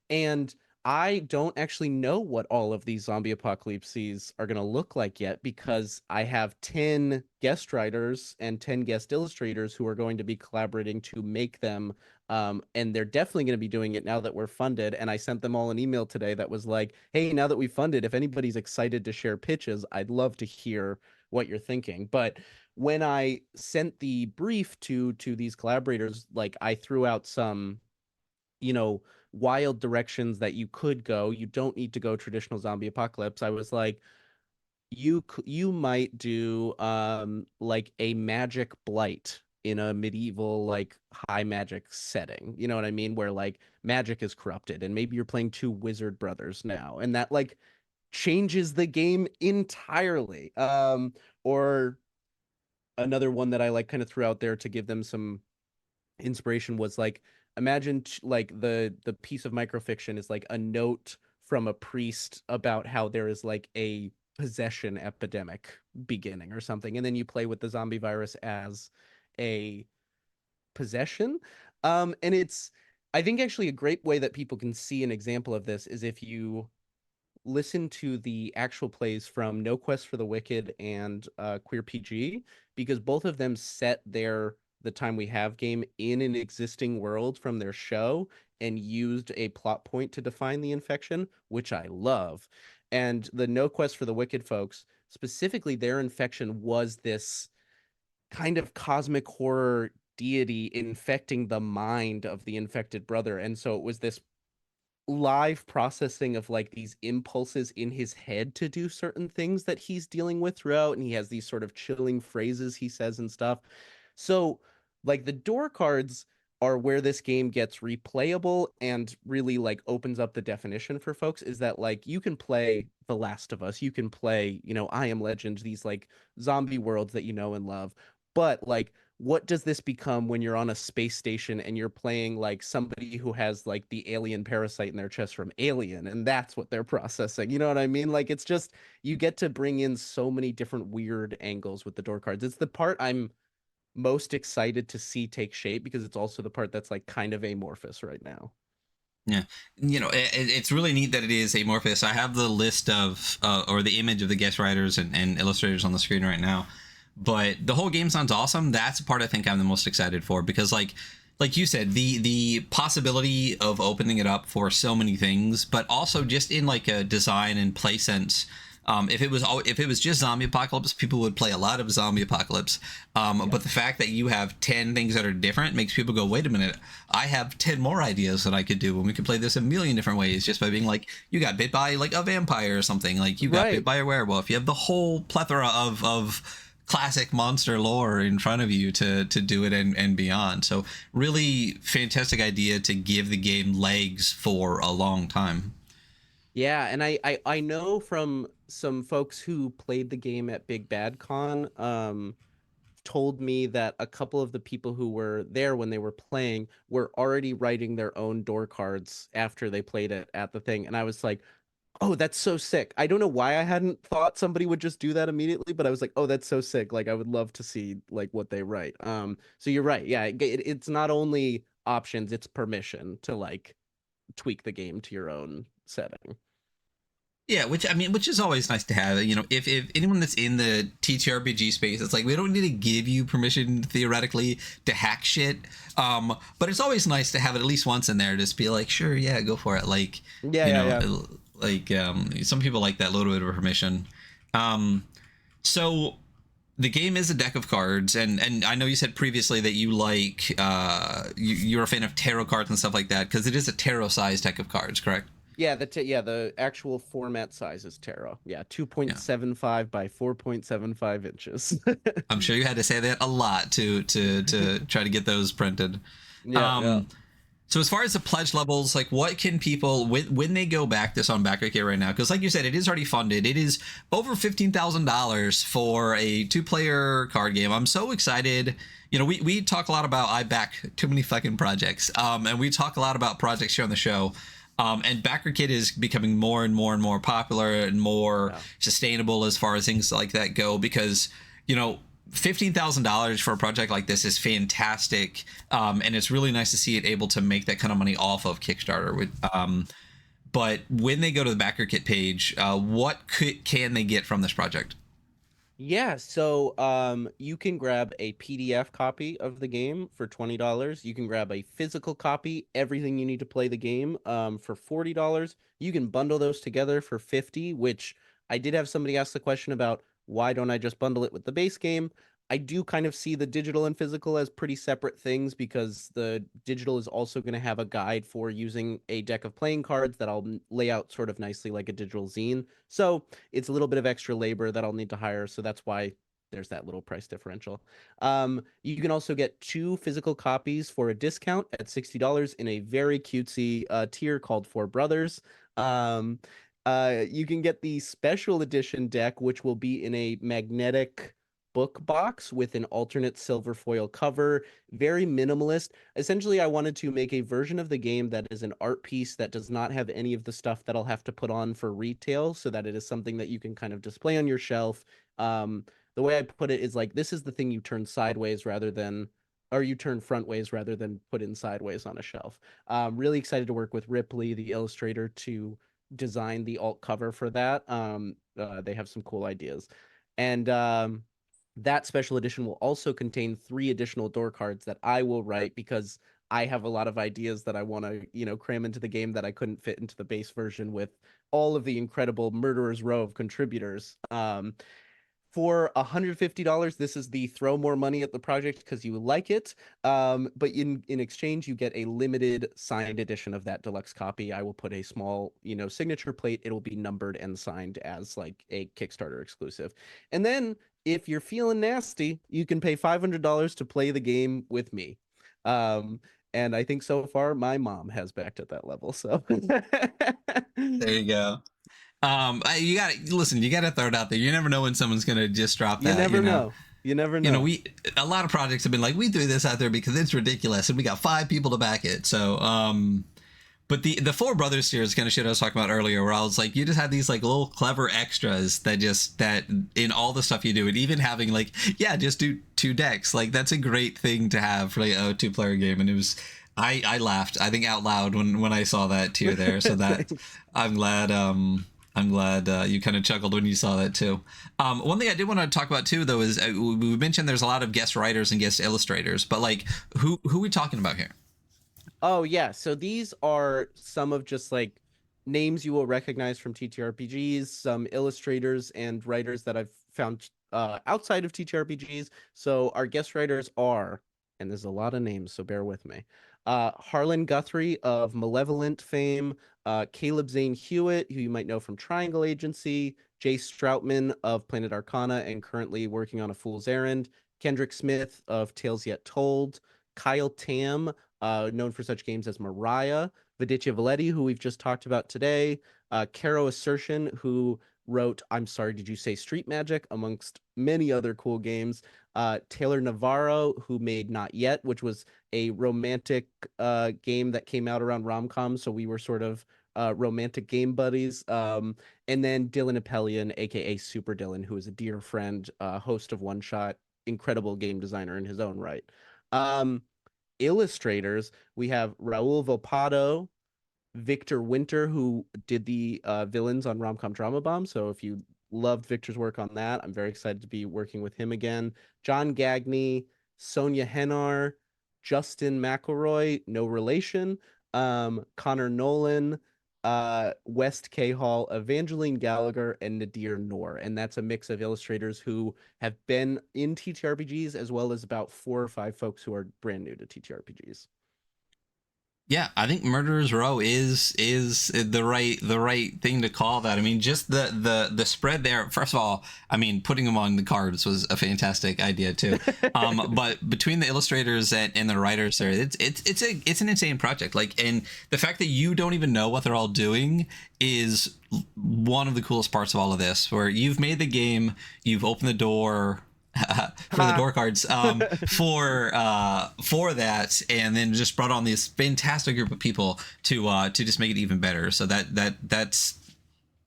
And I don't actually know what all of these zombie apocalypses are going to look like yet because I have 10 guest writers and 10 guest illustrators who are going to be collaborating to make them. And they're definitely going to be doing it now that we're funded. And I sent them all an email today that was like, hey, now that we've funded, if anybody's excited to share pitches, I'd love to hear what you're thinking. But when I sent the brief to these collaborators, like I threw out some, you know, wild directions that you could go. You don't need to go traditional zombie apocalypse. I was like, you might do like a magic blight in a medieval like high magic setting. You know what I mean? Where like magic is corrupted and maybe you're playing two wizard brothers now and that like changes the game entirely. Or another one that I like kind of threw out there to give them some inspiration was like imagine like the piece of microfiction is like a note from a priest about how there is like a possession epidemic beginning or something, and then you play with the zombie virus as a possession. And it's, I think, actually a great way that people can see an example of this is if you listen to the actual plays from No Quest for the Wicked and Queer PG, because both of them set their The Time We Have game in an existing world from their show and used a plot point to define the infection, which I love. And the No Quest for the Wicked folks, specifically their infection was this kind of cosmic horror deity infecting the mind of the infected brother. And so it was this live processing of like these impulses in his head to do certain things that he's dealing with throughout, and he has these sort of chilling phrases he says and stuff. So like the door cards are where this game gets replayable and really like opens up the definition for folks, is that like you can play The Last of Us, you can play, you know, I Am Legend, these like zombie worlds that you know and love, but like what does this become when you're on a space station and you're playing like somebody who has like the alien parasite in their chest from Alien, and that's what they're processing? You know what I mean? Like it's just, you get to bring in so many different weird angles with the door cards. It's the part I'm most excited to see take shape because it's also the part that's like kind of amorphous right now. Yeah, it's really neat that it is amorphous. I have the list of or the image of the guest writers and illustrators on the screen right now, but the whole game sounds awesome. That's the part I think I'm the most excited for because like you said, the possibility of opening it up for so many things, but also just in like a design and play sense. If it was just zombie apocalypse, people would play a lot of zombie apocalypse. Yeah. But the fact that you have 10 things that are different makes people go, wait a minute, I have 10 more ideas that I could do, and we could play this a million different ways just by being like, you got bit by like a vampire or something, like you got bit Right. by a werewolf. You have the whole plethora of classic monster lore in front of you to do it and beyond. So really fantastic idea to give the game legs for a long time. Yeah, and I know from some folks who played the game at Big Bad Con, told me that a couple of the people who were there when they were playing were already writing their own door cards after they played it at the thing. And I was like, oh, that's so sick. I don't know why I hadn't thought somebody would just do that immediately, but I was like, oh, that's so sick. Like I would love to see like what they write. So you're right. Yeah, it's not only options, it's permission to like tweak the game to your own setting. Yeah, which is always nice to have. If anyone that's in the TTRPG space, it's like we don't need to give you permission theoretically to hack shit. But it's always nice to have it at least once in there, just be like, sure, yeah, go for it. Like, Yeah, yeah, yeah. some people like that little bit of permission. Um, so the game is a deck of cards, and I know you said previously that you like you're a fan of tarot cards and stuff like that because it is a tarot sized deck of cards, correct? Yeah, the actual format size is Terra. Yeah, Yeah. 2.75 by 4.75 inches. I'm sure you had to say that a lot to try to get those printed. Yeah, yeah. Um, so as far as the pledge levels, like what can people when they go back this on BackerKit right now? Because like you said, it is already funded. It is over $15,000 for a 2-player card game. I'm so excited. We talk a lot about I back too many fucking projects, and we talk a lot about projects here on the show. And BackerKit is becoming more and more and more popular and more Yeah. sustainable as far as things like that go because $15,000 for a project like this is fantastic, and it's really nice to see it able to make that kind of money off of Kickstarter. But when they go to the BackerKit page, can they get from this project? Yeah, so you can grab a PDF copy of the game for $20. You can grab a physical copy, everything you need to play the game, for $40. You can bundle those together for 50, which I did have somebody ask the question about why don't I just bundle it with the base game? I do kind of see the digital and physical as pretty separate things because the digital is also going to have a guide for using a deck of playing cards that I'll lay out sort of nicely like a digital zine. So it's a little bit of extra labor that I'll need to hire. So that's why there's that little price differential. You can also get 2 physical copies for a discount at $60 in a very cutesy tier called Four Brothers. Um, you can get the special edition deck, which will be in a magnetic book box with an alternate silver foil cover, very minimalist. Essentially, I wanted to make a version of the game that is an art piece that does not have any of the stuff that I'll have to put on for retail, so that it is something that you can kind of display on your shelf. The way I put it is like this is the thing you turn sideways rather than, or you turn front ways rather than put in sideways on a shelf. Really excited to work with Ripley, the illustrator, to design the alt cover for that. They have some cool ideas. And that special edition will also contain 3 additional door cards that I will write because I have a lot of ideas that I want to, cram into the game that I couldn't fit into the base version with all of the incredible Murderer's Row of contributors. For $150, this is the throw more money at the project because you like it. But in exchange, you get a limited signed edition of that deluxe copy. I will put a small, signature plate. It'll be numbered and signed as like a Kickstarter exclusive. And then if you're feeling nasty, you can pay $500 to play the game with me. And I think so far my mom has backed at that level. So There you go. You got to listen. You got to throw it out there. You never know when someone's gonna just drop you that. never know. You never know. We a lot of projects have been like, we threw this out there because it's ridiculous, and we got 5 people to back it. So, but the Four Brothers series is kind of shit I was talking about earlier, where I was like, you just have these like little clever extras that in all the stuff you do, and even having like, yeah, just do 2 decks. Like that's a great thing to have for like a 2-player game, and it was. I laughed, I think, out loud when I saw that tier there. So that I'm glad. I'm glad you kind of chuckled when you saw that too. One thing I did want to talk about too, though, is we mentioned there's a lot of guest writers and guest illustrators, but like who are we talking about here? Oh yeah, so these are some of just like names you will recognize from TTRPGs, some illustrators and writers that I've found outside of TTRPGs. So our guest writers are, and there's a lot of names, so bear with me. Harlan Guthrie of Malevolent fame, Caleb Zane Hewitt, who you might know from Triangle Agency, Jay Stroutman of Planet Arcana and currently working on A Fool's Errand, Kendrick Smith of Tales Yet Told, Kyle Tam, known for such games as Mariah, Viditya Valetti, who we've just talked about today, Caro Assertion, who wrote I'm Sorry, Did You Say Street Magic, amongst many other cool games, Taylor Navarro, who made Not Yet, which was a romantic game that came out around rom-com, so we were sort of romantic game buddies. And then Dylan Appelian, aka Super Dylan, who is a dear friend, host of One Shot, incredible game designer in his own right. Illustrators, we have Raul Volpato, Victor Winter, who did the villains on Romcom Drama Bomb. So if you loved Victor's work on that, I'm very excited to be working with him again. John Gagney, Sonia Henar, Justin McElroy, no relation, Connor Nolan, West K. Hall, Evangeline Gallagher, and Nadir Noor. And that's a mix of illustrators who have been in TTRPGs as well as about 4 or 5 folks who are brand new to TTRPGs. Yeah, I think Murderer's Row is the right thing to call that. I mean, just the spread there. First of all, I mean, putting them on the cards was a fantastic idea too. But between the illustrators and the writers there, it's an insane project. Like, and the fact that you don't even know what they're all doing is one of the coolest parts of all of this. Where you've made the game, you've opened the door for the door cards for that, and then just brought on this fantastic group of people to just make it even better. So that's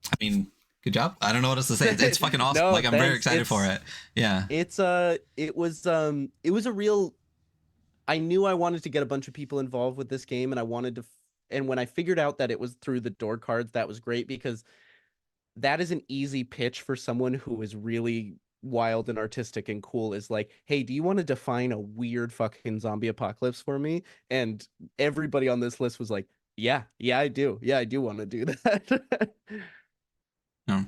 I mean, good job. I don't know what else to say. It's fucking awesome. No, like I'm very excited for it. Yeah. It was a real, I knew I wanted to get a bunch of people involved with this game, and I wanted to and when I figured out that it was through the door cards, that was great because that is an easy pitch for someone who is really wild and artistic and cool, is like, hey, do you want to define a weird fucking zombie apocalypse for me? And everybody on this list was like, yeah, I do want to do that. No.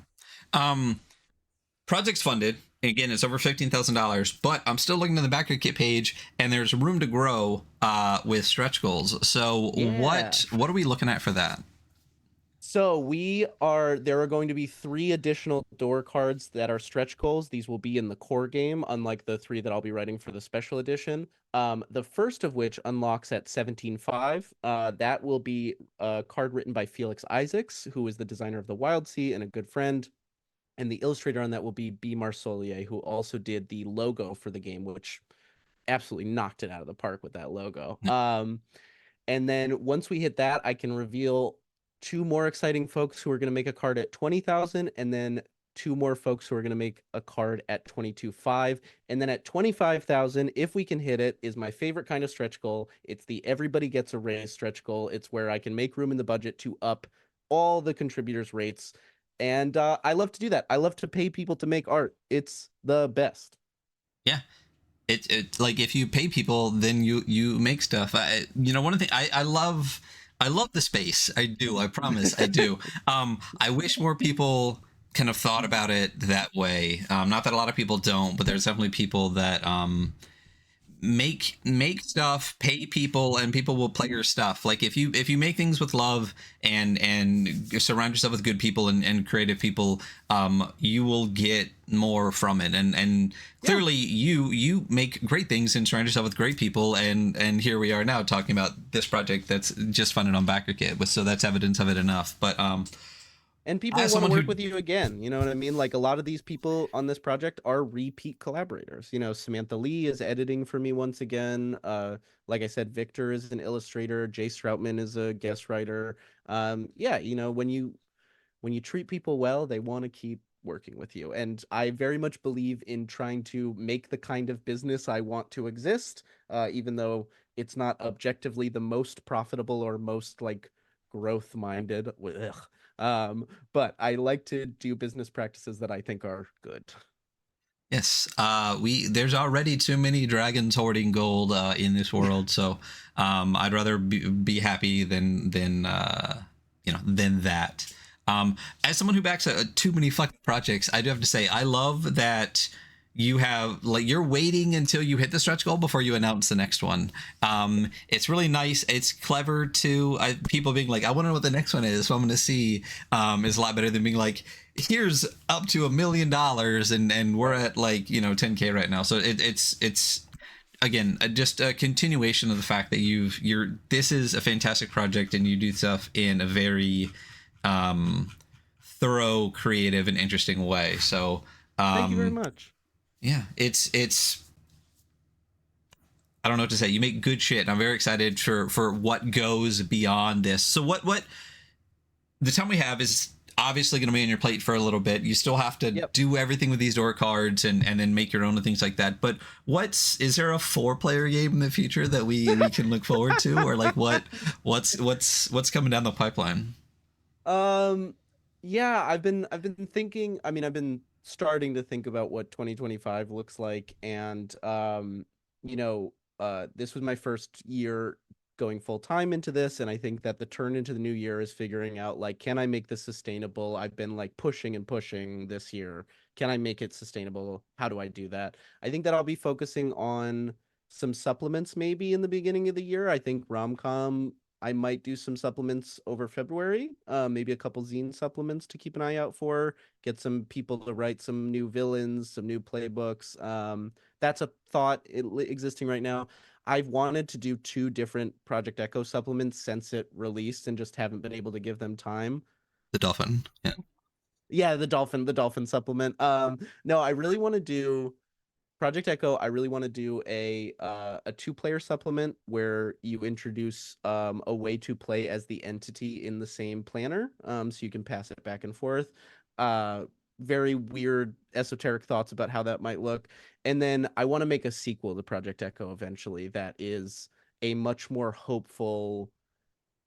Project's funded. Again, it's over $15,000, but I'm still looking at the backer kit page, and there's room to grow with stretch goals. So Yeah. what are we looking at for that? So there are going to be three additional door cards that are stretch goals. These will be in the core game, unlike the three that I'll be writing for the special edition. The first of which unlocks at 17.5. That will be a card written by Felix Isaacs, who is the designer of the Wild Sea and a good friend. And the illustrator on that will be B. Marsolier, who also did the logo for the game, which absolutely knocked it out of the park with that logo. And then once we hit that, I can reveal two more exciting folks who are going to make a card at 20,000, and then two more folks who are going to make a card at 22.5. And then at 25,000, if we can hit it, is my favorite kind of stretch goal. It's the everybody gets a raise stretch goal. It's where I can make room in the budget to up all the contributors' rates. And I love to do that. I love to pay people to make art. It's the best. Yeah. It like if you pay people, then you make stuff. One of the I love the space. I do. I promise. I do. I wish more people kind of thought about it that way. Not that a lot of people don't, but there's definitely people that make stuff, pay people, and people will play your stuff. Like if you make things with love and surround yourself with good people and creative people, you will get more from it. And clearly you make great things and surround yourself with great people, and here we are now talking about this project that's just funded on BackerKit. So that's evidence of it enough. But and people as want to someone work who with you again. You know what I mean? Like a lot of these people on this project are repeat collaborators. Samantha Lee is editing for me once again. Like I said, Victor is an illustrator. Jay Stroutman is a guest writer. Yeah, when you treat people well, they want to keep working with you. And I very much believe in trying to make the kind of business I want to exist, even though it's not objectively the most profitable or most like growth minded. But I like to do business practices that I think are good. yes, we there's already too many dragons hoarding gold in this world, so I'd rather be happy than that. As someone who backs too many fucking projects, I do have to say I love that you have like you're waiting until you hit the stretch goal before you announce the next one. It's really nice. It's clever too. People being like, I want to know what the next one is, so I'm going to see. Is a lot better than being like, here's up to $1 million, and we're at like 10K right now. So it's again just a continuation of the fact that this is a fantastic project and you do stuff in a very thorough, creative, and interesting way. So Thank you very much. yeah, it's I don't know what to say. You make good shit, and I'm very excited for what goes beyond this. So what the time we have is obviously going to be on your plate for a little bit. You still have to Yep. do everything with these door cards and then make your own and things like that. But is there a 4-player game in the future that we can look forward to, or like what's coming down the pipeline? Um, yeah, I've been thinking. I mean, I've been starting to think about what 2025 looks like, and this was my first year going full time into this, and I think that the turn into the new year is figuring out like, can I make this sustainable? I've been like pushing and pushing this year. Can I make it sustainable? How do I do that? I think that I'll be focusing on some supplements maybe in the beginning of the year. I think Romcom I might do some supplements over February, maybe a couple zine supplements to keep an eye out for, get some people to write some new villains, some new playbooks. That's a thought existing right now. I've wanted to do two different Project Echo supplements since it released and just haven't been able to give them time. The dolphin. Yeah. Yeah, the dolphin supplement. No, I really want to do Project Echo. I really want to do a two-player supplement where you introduce a way to play as the entity in the same planner, so you can pass it back and forth. Uh, Very weird esoteric thoughts about how that might look. And then I want to make a sequel to Project Echo eventually that is a much more hopeful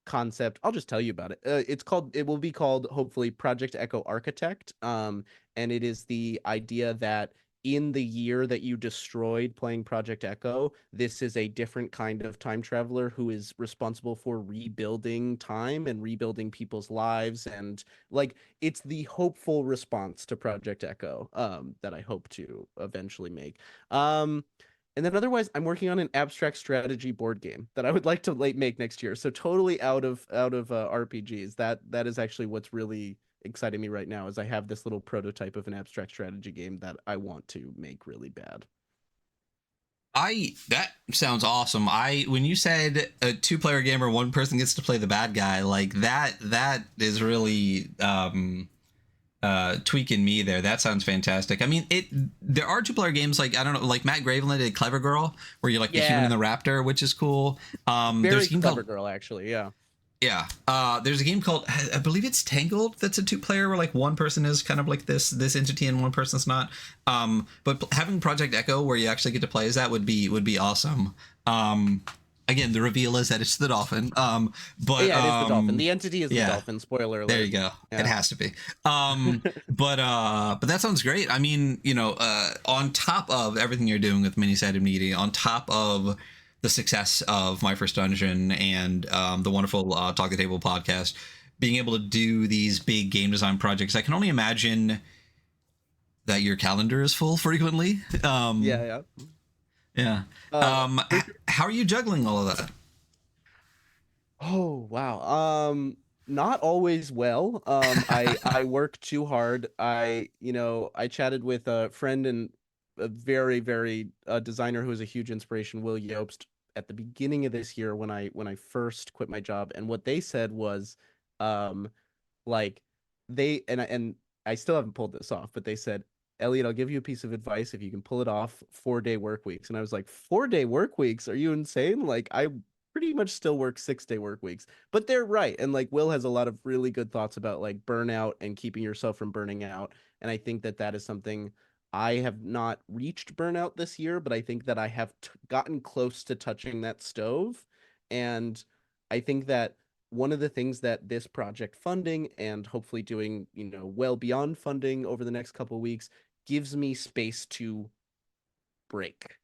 concept. I'll just tell you about it. It will be called hopefully Project Echo Architect. And it is the idea that in the year that you destroyed playing Project Echo, this is a different kind of time traveler who is responsible for rebuilding time and rebuilding people's lives. And like, it's the hopeful response to Project Echo, that I hope to eventually make. Um, and then otherwise, I'm working on an abstract strategy board game that I would like to make next year. So totally out of RPGs. That is actually what's really exciting me right now, is I have this little prototype of an abstract strategy game that I want to make really bad. I that sounds awesome. I when you said a two-player game where one person gets to play the bad guy, like that is really tweaking me there. That sounds fantastic. I mean, it there are two-player games like I don't know, like Matt Graveland did Clever Girl, where you're like the human and Yeah, the raptor, which is cool. There's very a game clever called girl, actually. Yeah. yeah. There's a game called I believe it's Tangled. That's a two-player where like one person is kind of like this entity and one person's not. But having Project Echo where you actually get to play as that would be awesome. Again, the reveal is that it's the dolphin. But Yeah, it is the dolphin. The entity is the yeah. dolphin. Spoiler There alert. you go. It Yeah. has to be. But that sounds great. I mean, on top of everything you're doing with mini-sided media, on top of the success of My First Dungeon and the wonderful Talk the Table podcast, being able to do these big game design projects, I can only imagine that your calendar is full frequently. Yeah, yeah. Yeah. For sure. How are you juggling all of that? Oh, wow. Not always well. I work too hard. I chatted with a friend and a very designer who is a huge inspiration, Will Yobst, at the beginning of this year when I first quit my job, and what they said was, um, like and I still haven't pulled this off, but they said, Elliot, I'll give you a piece of advice if you can pull it off: 4-day work weeks. And I was like, 4-day work weeks? Are you insane? Like, I pretty much still work 6-day work weeks. But they're right. And like, Will has a lot of really good thoughts about like burnout and keeping yourself from burning out. And I think that that is something I have not reached burnout this year, but I think that I have gotten close to touching that stove. And I think that one of the things that this project funding, and hopefully doing, well beyond funding over the next couple of weeks, gives me space to break,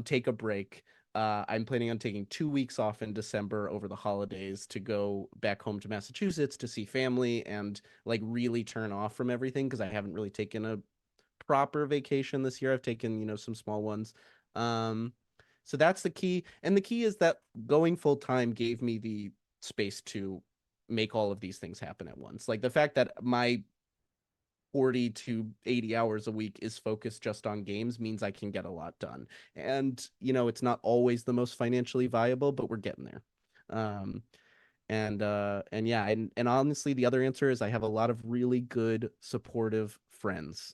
take a break. I'm planning on taking 2 weeks off in December over the holidays to go back home to Massachusetts to see family and like really turn off from everything, because I haven't really taken a proper vacation this year. I've taken, some small ones. Um, so that's the key. And the key is that going full time gave me the space to make all of these things happen at once. Like the fact that my 40 to 80 hours a week is focused just on games means I can get a lot done. And, it's not always the most financially viable, but we're getting there. Um, and yeah, and honestly, the other answer is I have a lot of really good supportive friends,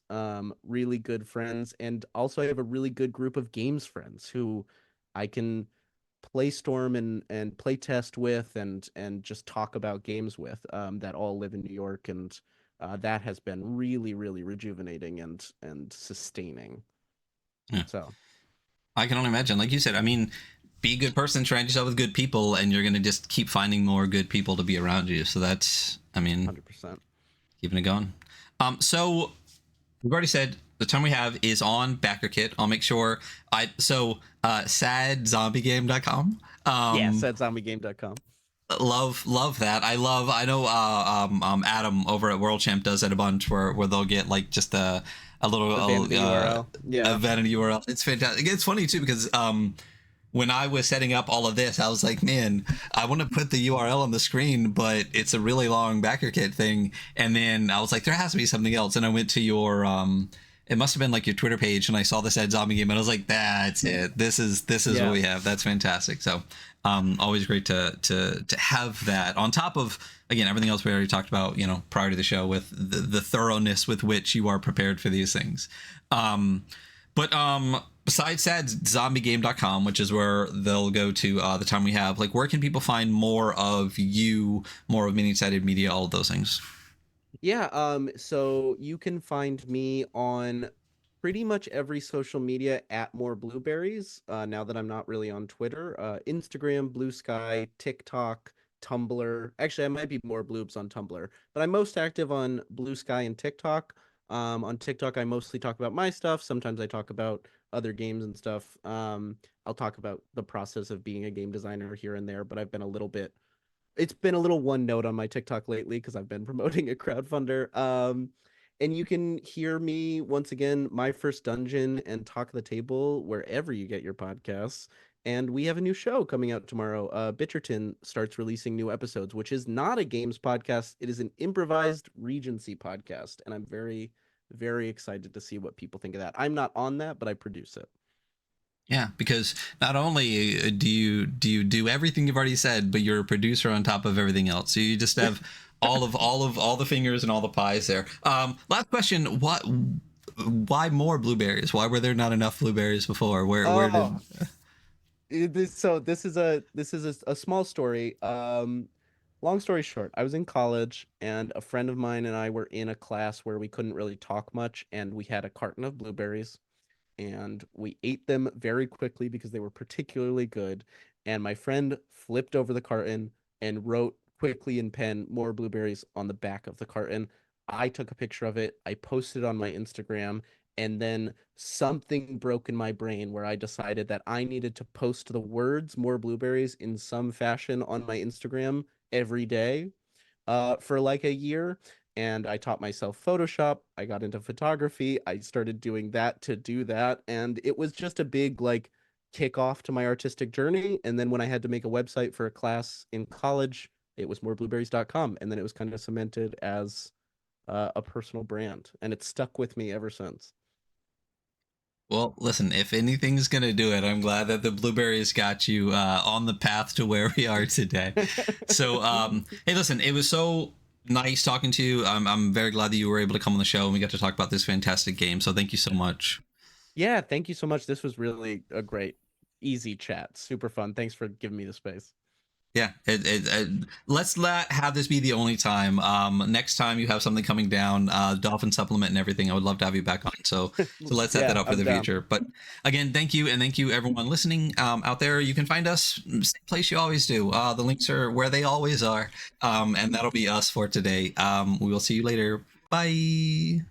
really good friends, and also I have a really good group of games friends who I can play storm and play test with and just talk about games with, that all live in New York. And that has been really rejuvenating and sustaining. Yeah. So I can only imagine. Like you said, I mean, be a good person, surround yourself with good people, and you're gonna just keep finding more good people to be around you. So that's, I mean, 100%. keeping it going. So we've already said the time we have is on BackerKit. I'll make sure sadzombie.com. Yeah, said zombiegame.com. Love that. I know Adam over at World Champ does that a bunch where they'll get like just a little The vanity URL. a Yeah. vanity URL. It's fantastic. It's funny too because when I was setting up all of this, I was like, man, I want to put the URL on the screen, but it's a really long BackerKit thing. And then I was like, there has to be something else. And I went to your it must have been like your Twitter page, and I saw this ad zombie game, and I was like, that's it. This is what Yeah. we have. That's fantastic. So always great to have that on top of, again, everything else we already talked about, prior to the show, with the thoroughness with which you are prepared for these things. But besides that, zombiegame.com, which is where they'll go to the time we have, like, where can people find more of you, more of mini-sided media, all of those things? Yeah, so you can find me on pretty much every social media at More Blueberries, now that I'm not really on Twitter. Instagram, Blue Sky, TikTok, Tumblr. Actually, I might be More Bloobs on Tumblr, but I'm most active on Blue Sky and TikTok. On TikTok, I mostly talk about my stuff. Sometimes I talk about other games and stuff. I'll talk about the process of being a game designer here and there, but I've been a little bit it's been a little one note on my TikTok lately because I've been promoting a crowdfunder. And you can hear me once again, my first dungeon and talk the table wherever you get your podcasts. And we have a new show coming out tomorrow. Bitcherton starts releasing new episodes, which is not a games podcast. It is an improvised Regency podcast, and I'm very, very excited to see what people think of that. I'm not on that, but I produce it. Yeah, because not only do you do everything you've already said, but you're a producer on top of everything else. So you just have all the fingers and all the pies there. Last question: why more blueberries? Why were there not enough blueberries before? Where did? Oh, this is a small story. Long story short, I was in college and a friend of mine and I were in a class where we couldn't really talk much, and we had a carton of blueberries and we ate them very quickly because they were particularly good. And my friend flipped over the carton and wrote quickly in pen more blueberries on the back of the carton. I took a picture of it, I posted it on my Instagram, and then something broke in my brain where I decided that I needed to post the words more blueberries in some fashion on my Instagram every day for like a year. And I taught myself Photoshop. I got into photography. I started doing that to do that. And it was just a big like kickoff to my artistic journey. And then when I had to make a website for a class in college, it was moreblueberries.com. And then it was kind of cemented as a personal brand. And it's stuck with me ever since. Well, listen, if anything's gonna do it, I'm glad that the blueberries got you on the path to where we are today. So, hey, listen, it was so nice talking to you. I'm very glad that you were able to come on the show and we got to talk about this fantastic game. So, thank you so much. Yeah, thank you so much. This was really a great, easy chat. Super fun. Thanks for giving me the space. Yeah, let's not have this be the only time. Next time you have something coming down, dolphin supplement and everything, I would love to have you back on. So let's set that Yeah, up for I'm the down. future. But again, thank you, and thank you everyone listening out there. You can find us same place you always do. The links are where they always are, and that'll be us for today. We will see you later. Bye.